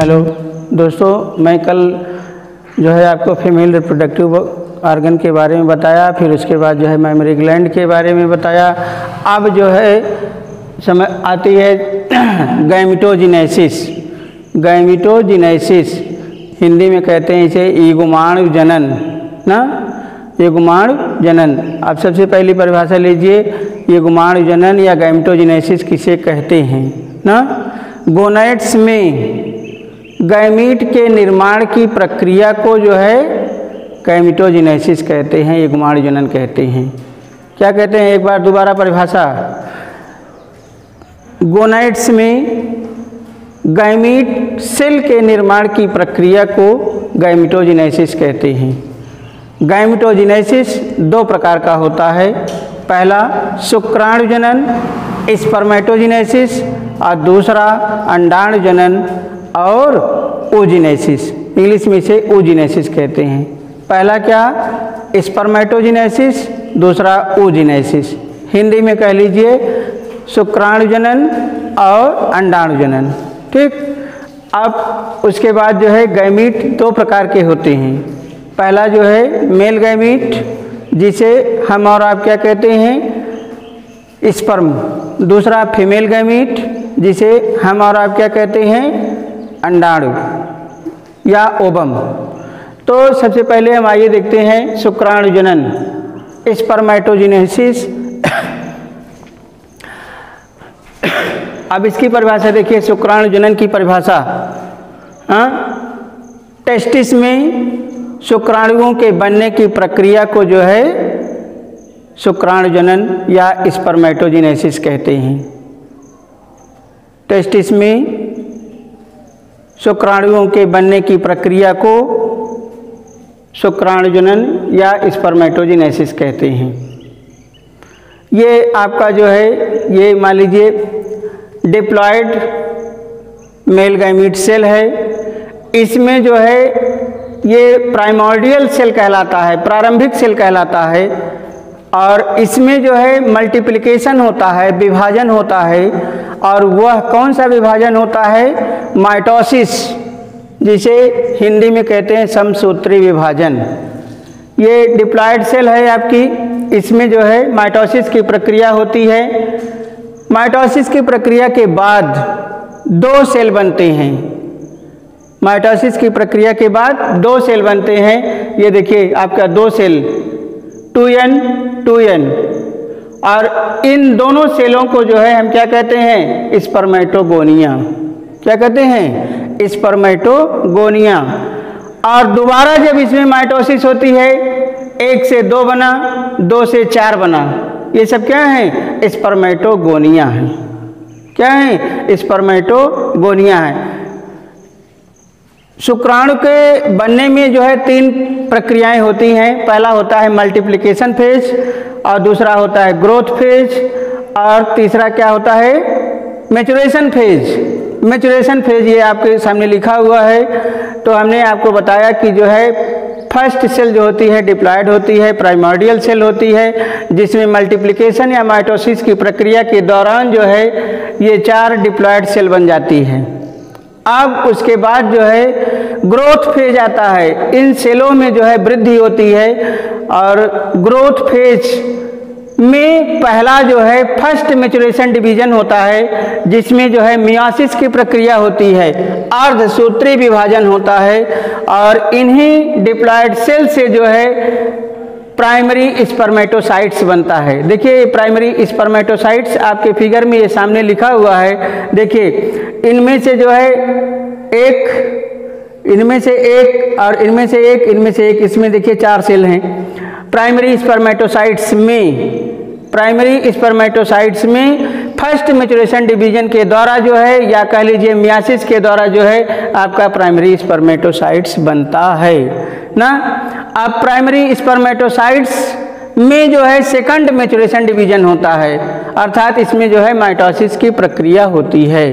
Hello दोस्तों, मैं कल जो है आपको फीमेल रिप्रोडक्टिव ऑर्गन के बारे में बताया, फिर उसके बाद जो है मेमोरी ग्लैंड के बारे में बताया। अब जो है समझ आती है गैमेटोजेनेसिस। गैमेटोजेनेसिस हिंदी में कहते हैं इसे युग्माणु जनन ना, युग्माणु जनन। आप सबसे पहली परिभाषा लीजिए, युग्माणु जनन या गैमेटोजेनेसिस किसे कहते हैं ना। गोनैड्स में गैमीट के निर्माण की प्रक्रिया को जो है गैमेटोजेनेसिस कहते हैं, युग्माणु जनन कहते हैं। क्या कहते हैं, एक बार दोबारा परिभाषा। गोनैड्स में गैमीट सेल के निर्माण की प्रक्रिया को गैमेटोजेनेसिस कहते हैं। गैमेटोजेनेसिस दो प्रकार का होता है, पहला शुक्राणु जनन स्पर्मेटोजेनेसिस और दूसरा अंडाणु जनन और oogenesis, इंग्लिश में इसे oogenesis कहते हैं। पहला क्या स्पर्मेटोजेनेसिस, दूसरा oogenesis। हिंदी में कह लीजिए शुक्राणु जनन और अंडाणु जनन। ठीक, अब उसके बाद जो है गैमीट दो प्रकार के होते हैं। पहला जो है मेल गैमीट जिसे हम और आप क्या कहते हैं स्पर्म, दूसरा फीमेल गैमीट जिसे हम और आप क्या कहते हैं अंडाणु या ओवम। तो सबसे पहले हम आइए देखते हैं शुक्राणु जनन स्पर्मेटोजेनेसिस। अब इसकी परिभाषा देखिए, शुक्राणु जनन की परिभाषा। टेस्टिस में शुक्राणुओं के बनने की प्रक्रिया को जो है शुक्राणु जनन या स्पर्मेटोजेनेसिस कहते हैं। टेस्टिस में शुक्राणुओं के बनने की प्रक्रिया को शुक्राणु जनन या स्पर्मेटोजेनेसिस कहते हैं। ये आपका जो है, ये मान लीजिए डिप्लॉयड मेल गैमीट सेल है। इसमें जो है ये प्राइमोर्डियल सेल कहलाता है, प्रारंभिक सेल कहलाता है। और इसमें जो है मल्टीप्लिकेशन होता है, विभाजन होता है। और वह कौन सा विभाजन होता है, माइटोसिस, जिसे हिंदी में कहते हैं समसूत्री विभाजन। ये डिप्लॉयड सेल है आपकी, इसमें जो है माइटोसिस की प्रक्रिया होती है। माइटोसिस की प्रक्रिया के बाद दो सेल बनते हैं। माइटोसिस की प्रक्रिया के बाद दो सेल बनते हैं। ये देखिए आपका दो सेल 2n और इन दोनों सेलों को जो है हम क्या कहते हैं स्पर्मेटोगोनिया। क्या कहते हैं स्पर्मेटोगोनिया। और दोबारा जब इसमें माइटोसिस होती है, 1 से 2 बना, 2 से 4 बना, ये सब क्या है स्पर्मेटोगोनिया है। क्या है स्पर्मेटोगोनिया है। शुक्राणु के बनने में जो है 3 प्रक्रियाएं होती हैं। पहला होता है मल्टीप्लिकेशन फेज, और दूसरा होता है ग्रोथ फेज, और तीसरा क्या होता है मैच्योरेशन फेज। मैच्योरेशन फेज ये आपके सामने लिखा हुआ है। तो हमने आपको बताया कि जो है फर्स्ट सेल जो होती है डिप्लॉयड होती है, प्राइमोर्डियल सेल होती है, जिसमें मल्टीप्लिकेशन या माइटोसिस की प्रक्रिया के दौरान जो है ये 4 डिप्लॉयड सेल बन जाती है। अब उसके बाद जो है ग्रोथ फेज आता है। इन सेलों में जो है वृद्धि होती है। और ग्रोथ फेज में पहला जो है फर्स्ट मैच्योरेशन डिवीजन होता है, जिसमें जो है मियोसिस की प्रक्रिया होती है, अर्धसूत्री विभाजन होता है। और इन्हीं डिप्लॉयड सेल से जो है प्राइमरी स्पर्मेटोसाइट्स बनता है। देखिए प्राइमरी स्पर्मेटोसाइट्स आपके फिगर में ये सामने लिखा हुआ है। देखिए इनमें से जो है एक, इनमें से एक और इनमें से एक, इनमें से एक, इसमें देखिए 4 सेल हैं। प्राइमरी स्पर्मेटोसाइट्स में फर्स्ट मैच्योरेशन डिवीजन के द्वारा जो है, या कह लीजिए मियासिस के द्वारा जो है आपका प्राइमरी स्पर्मेटोसाइट्स बनता है ना। अब प्राइमरी स्पर्मेटोसाइट्स में जो है सेकंड मैच्योरेशन डिवीजन होता है, अर्थात इसमें जो है माइटोसिस की प्रक्रिया होती है।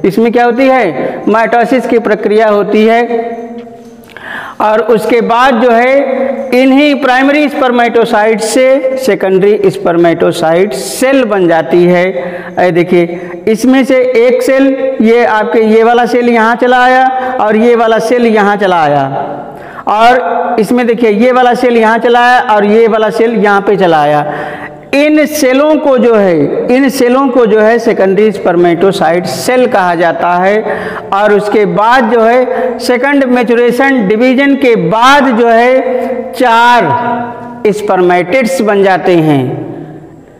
इसमें क्या होती है माइटोसिस की प्रक्रिया होती है। और उसके बाद जो है इन्हीं प्राइमरी स्पर्मेटोसाइट से सेकेंडरी स्पर्मेटोसाइट सेल बन जाती है। देखिए इसमें से एक सेल ये आपके ये वाला सेल यहाँ चला आया और ये वाला सेल यहाँ चला आया, और इसमें देखिए ये वाला सेल यहाँ चला आया और ये वाला सेल यहाँ पे चला आया। इन सेलों को जो है सेकेंडरी स्पर्मेटोसाइट सेल कहा जाता है। और उसके बाद जो है सेकंड मैच्योरेशन डिवीजन के बाद जो है 4 स्पर्मेटिड्स बन जाते हैं।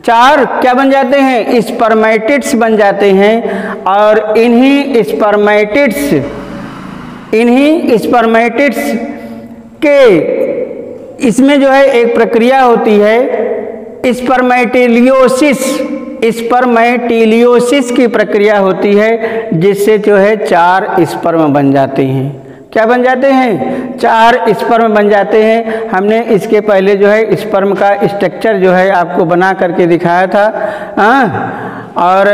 4 क्या बन जाते हैं? स्पर्मेटिड्स बन जाते हैं। और इन्हीं स्पर्मेटिड्स के इसमें जो है एक प्रक्रिया होती है स्पर्मेटिलियोसिस की प्रक्रिया होती है, जिससे जो है 4 स्पर्म बन जाते हैं। क्या बन जाते हैं? 4 स्पर्म बन जाते हैं। हमने इसके पहले जो है स्पर्म का स्ट्रक्चर जो है आपको बना करके दिखाया था। और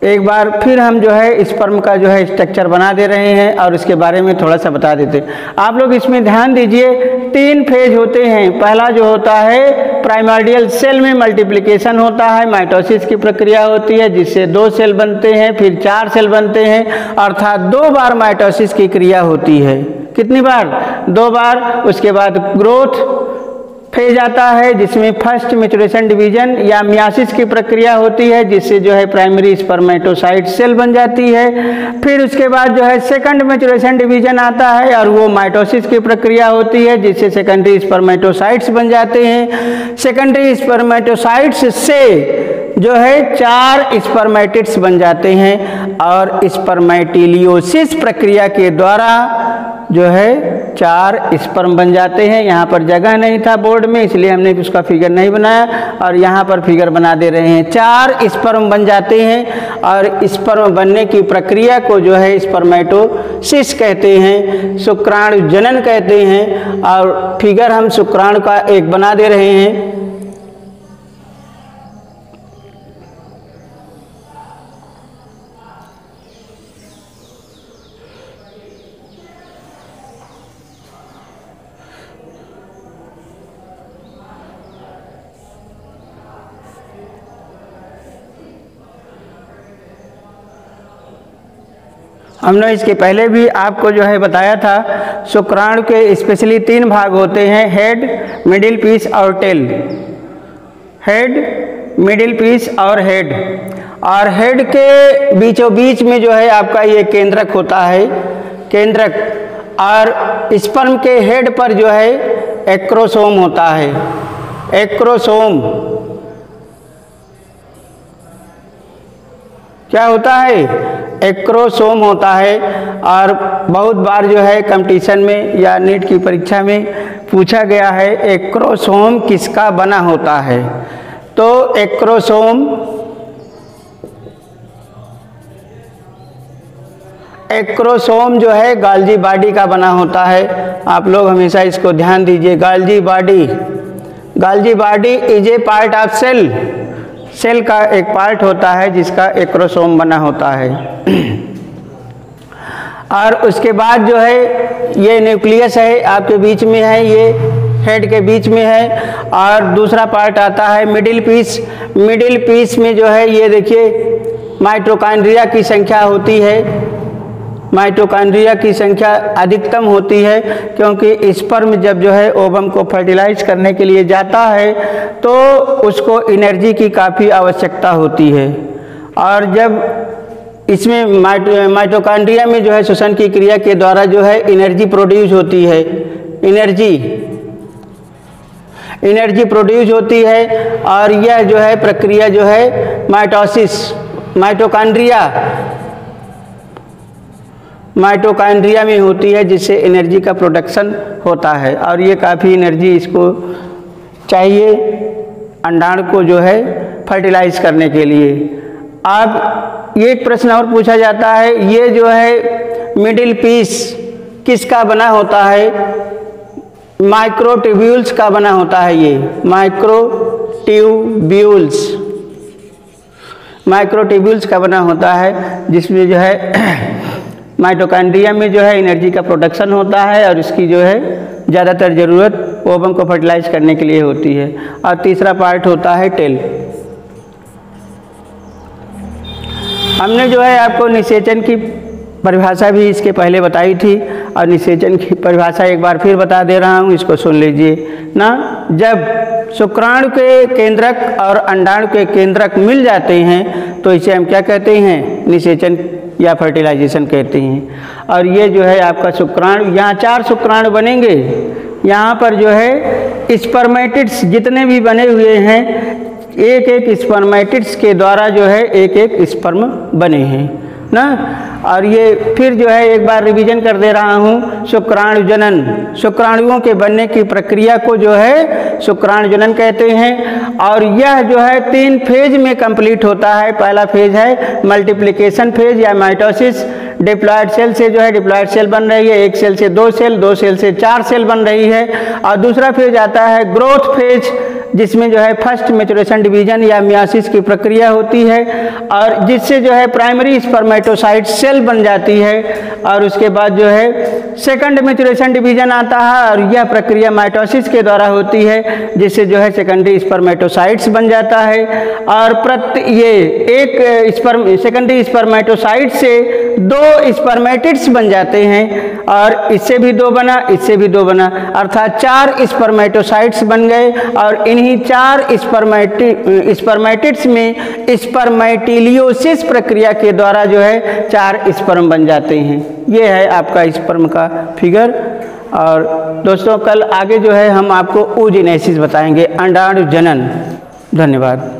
एक बार फिर हम जो है स्पर्म का जो है स्ट्रक्चर बना दे रहे हैं और इसके बारे में थोड़ा सा बता देते हैं। आप लोग इसमें ध्यान दीजिए, 3 फेज होते हैं। पहला जो होता है प्राइमर्डियल सेल में मल्टीप्लिकेशन होता है, माइटोसिस की प्रक्रिया होती है जिससे 2 सेल बनते हैं, फिर 4 सेल बनते हैं, अर्थात 2 बार माइटोसिस की क्रिया होती है। कितनी बार? 2 बार। उसके बाद ग्रोथ फेज आता है जिसमें फर्स्ट मैच्योरेशन डिवीजन या मियासिस की प्रक्रिया होती है, जिससे जो है प्राइमरी स्पर्मेटोसाइट सेल बन जाती है। फिर उसके बाद जो है सेकंड मैच्योरेशन डिवीजन आता है और वो माइटोसिस की प्रक्रिया होती है, जिससे सेकेंडरी स्पर्मेटोसाइट्स बन जाते हैं। सेकेंडरी स्पर्मेटोसाइट्स से जो है 4 स्पर्मेटिड्स बन जाते हैं और स्पर्मेटिलियोसिस प्रक्रिया के द्वारा जो है 4 स्पर्म बन जाते हैं। यहाँ पर जगह नहीं था बोर्ड में, इसलिए हमने उसका फिगर नहीं बनाया और यहाँ पर फिगर बना दे रहे हैं। 4 स्पर्म बन जाते हैं और स्पर्म बनने की प्रक्रिया को जो है स्पर्मेटोसिस कहते हैं, शुक्राणु जनन कहते हैं। और फिगर हम शुक्राणु का एक बना दे रहे हैं। हमने इसके पहले भी आपको जो है बताया था, शुक्राणु के स्पेशली 3 भाग होते हैं, हेड, मिडिल पीस और टेल। हेड, मिडिल पीस और हेड। और हेड के बीचों बीच में जो है आपका ये केंद्रक होता है, केंद्रक। और स्पर्म के हेड पर जो है एक्रोसोम होता है, एक्रोसोम। क्या होता है? एक्रोसोम होता है। और बहुत बार जो है कंपटीशन में या नीट की परीक्षा में पूछा गया है एक्रोसोम किसका बना होता है। तो एक्रोसोम जो है गाल्जी बॉडी का बना होता है। आप लोग हमेशा इसको ध्यान दीजिए। Golgi body is a part of cell. Cell का एक पार्ट होता है जिसका एक्रोसोम बना होता है। और उसके बाद जो है ये न्यूक्लियस है, आपके बीच में है, ये हेड के बीच में है। और दूसरा पार्ट आता है मिडिल पीस। मिडिल पीस में जो है ये देखिए माइटोकॉन्ड्रिया की संख्या होती है। माइटोकॉन्ड्रिया की संख्या अधिकतम होती है, क्योंकि स्पर्म जब जो है ओवम को फर्टिलाइज करने के लिए जाता है तो उसको एनर्जी की काफ़ी आवश्यकता होती है। और जब इसमें माइटोकॉन्ड्रिया में जो है श्वसन की क्रिया के द्वारा जो है एनर्जी प्रोड्यूस होती है, एनर्जी प्रोड्यूस होती है। और यह जो है प्रक्रिया जो है माइटोसिस, माइटोकॉन्ड्रिया में होती है, जिससे एनर्जी का प्रोडक्शन होता है। और ये काफ़ी एनर्जी इसको चाहिए अंडाणु को जो है फर्टिलाइज करने के लिए। अब ये एक प्रश्न और पूछा जाता है, ये जो है मिडिल पीस किसका बना होता है? माइक्रोट्यूब्यूल्स का बना होता है। ये माइक्रोट्यूब्यूल्स का बना होता है, जिसमें जो है माइटोकॉन्ड्रिया में जो है एनर्जी का प्रोडक्शन होता है और इसकी जो है ज़्यादातर ज़रूरत ओवम को फर्टिलाइज करने के लिए होती है। और तीसरा पार्ट होता है टेल। हमने जो है आपको निषेचन की परिभाषा भी इसके पहले बताई थी और निषेचन की परिभाषा एक बार फिर बता दे रहा हूँ, इसको सुन लीजिए ना। जब शुक्राणु के केंद्रक और अंडाणु के केंद्रक मिल जाते हैं तो इसे हम क्या कहते हैं, निषेचन या फर्टिलाइजेशन कहते हैं। और ये जो है आपका शुक्राणु, यहाँ 4 शुक्राणु बनेंगे। यहाँ पर जो है स्पर्मेटिड्स जितने भी बने हुए हैं, एक एक स्पर्मेटिड्स के द्वारा जो है एक एक स्पर्म बने हैं ना। और ये फिर जो है एक बार रिवीजन कर दे रहा हूँ, शुक्राणु जनन, शुक्राणुओं के बनने की प्रक्रिया को जो है शुक्राणु जनन कहते हैं। और यह जो है 3 फेज में कंप्लीट होता है। पहला फेज है मल्टीप्लिकेशन फेज या माइटोसिस, डिप्लॉयड सेल से जो है डिप्लॉयड सेल बन रही है, 1 सेल से 2 सेल, 2 सेल से 4 सेल बन रही है। और दूसरा फेज आता है ग्रोथ फेज, जिसमें जो है फर्स्ट मैच्योरेशन डिवीजन या मियासिस की प्रक्रिया होती है और जिससे जो है प्राइमरी स्पर्मेटोसाइट सेल बन जाती है। और उसके बाद जो है सेकंड मैच्योरेशन डिवीजन आता है और यह प्रक्रिया माइटोसिस के द्वारा होती है, जिससे जो है सेकेंडरी स्पर्मेटोसाइट्स बन जाता है। और ये एक सेकेंडरी स्पर्मेटोसाइट से 2 स्पर्मेटिड्स बन जाते हैं और इससे भी 2 बना, इससे भी 2 बना, अर्थात 4 स्पर्मेटोसाइट्स बन गए। और इन्हीं 4 स्पर्मेटिड्स में स्पर्मेटिलियोसिस प्रक्रिया के द्वारा जो है 4 स्पर्म बन जाते हैं। ये है आपका स्पर्म का फिगर। और दोस्तों कल आगे जो है हम आपको oogenesis बताएंगे, अंडाणु जनन। धन्यवाद।